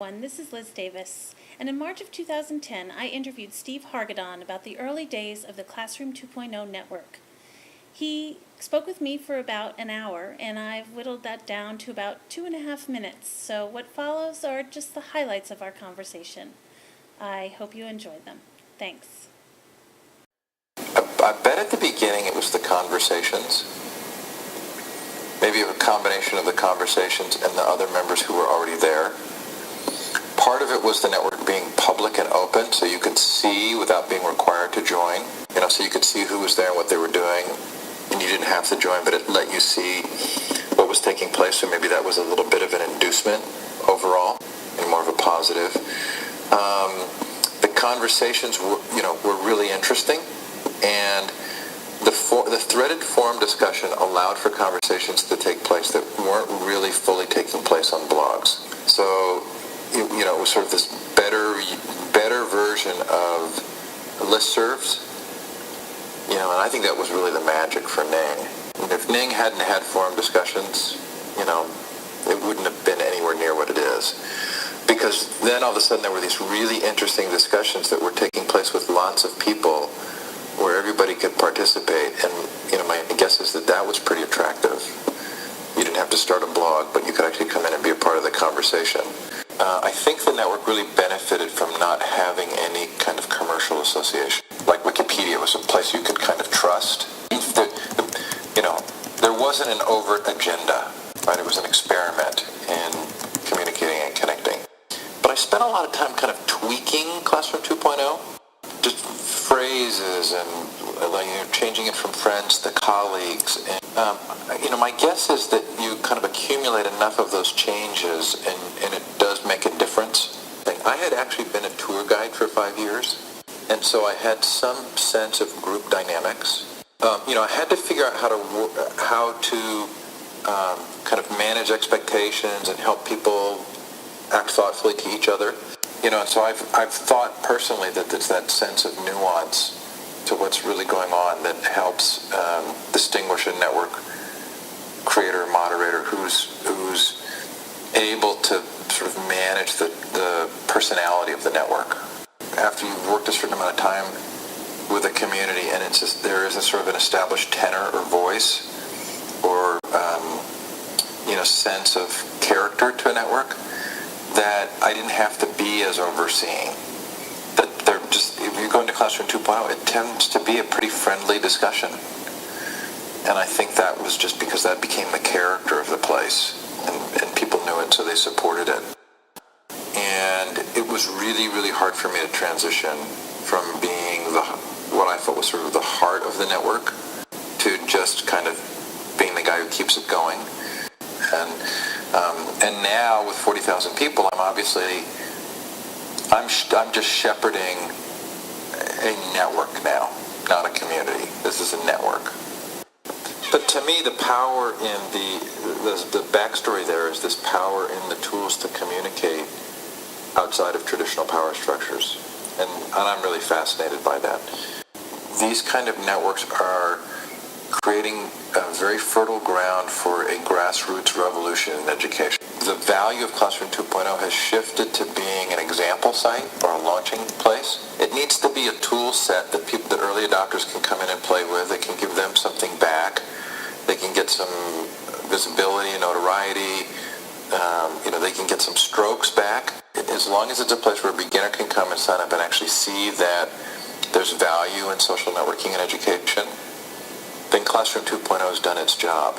This is Liz Davis, and in March of 2010, I interviewed Steve Hargadon about the early days of the Classroom 2.0 network. He spoke with me for about an hour, and I've whittled that down to about 2.5 minutes, so what follows are just the highlights of our conversation. I hope you enjoyed them. Thanks. I bet at the beginning it was the conversations. Maybe a combination of the conversations and the other members who were already there. Part of it was the network being public and open, so you could see without being required to join. So you could see who was there and what they were doing, and you didn't have to join, but it let you see what was taking place, so maybe that was a little bit of an inducement overall, and more of a positive. The conversations were really interesting, and the threaded forum discussion allowed for conversations to take place that weren't really fully taking place on blogs. So it was sort of this better version of listservs, and I think that was really the magic for Ning. If Ning hadn't had forum discussions, it wouldn't have been anywhere near what it is. Because then all of a sudden there were these really interesting discussions that were taking place with lots of people where everybody could participate, and my guess is that was pretty attractive. You didn't have to start a blog, but you could actually come in and be a part of the conversation. I think the network really benefited from not having any kind of commercial association. Like Wikipedia was a place you could kind of trust. There wasn't an overt agenda, right? It was an experiment in communicating and connecting. But I spent a lot of time kind of tweaking Classroom 2.0, just phrases and changing it from friends to colleagues. And my guess is that you kind of accumulate enough of those changes, and it does make a difference. I had actually been a tour guide for 5 years, and so I had some sense of group dynamics. I had to figure out how to kind of manage expectations and help people act thoughtfully to each other. And so I've thought personally that there's that sense of nuance to what's really going on that helps distinguish a network creator or moderator who's able to sort of manage the personality of the network. After you've worked a certain amount of time with a community, and there is a sort of an established tenor or voice or sense of character to a network, that I didn't have to be as overseeing. That if you go into Classroom 2.0, it tends to be a pretty friendly discussion. And I think that was just because that became the character of the place, and people knew it, so they supported it. And it was really, really hard for me to transition from being what I thought was sort of the heart of the network to just kind of being the guy who keeps it going. And now with 40,000 people, I'm just shepherding a network now, not a community. This is a network. But to me, the power in the backstory there is this power in the tools to communicate outside of traditional power structures. And I'm really fascinated by that. These kind of networks are creating a very fertile ground for a grassroots revolution in education. The value of Classroom 2.0 has shifted to being an example site or a launching place. It needs to be a tool set that early adopters can come in and play with. It can give them something back. They can get some visibility and notoriety. They can get some strokes back. As long as it's a place where a beginner can come and sign up and actually see that there's value in social networking and education, then Classroom 2.0 has done its job.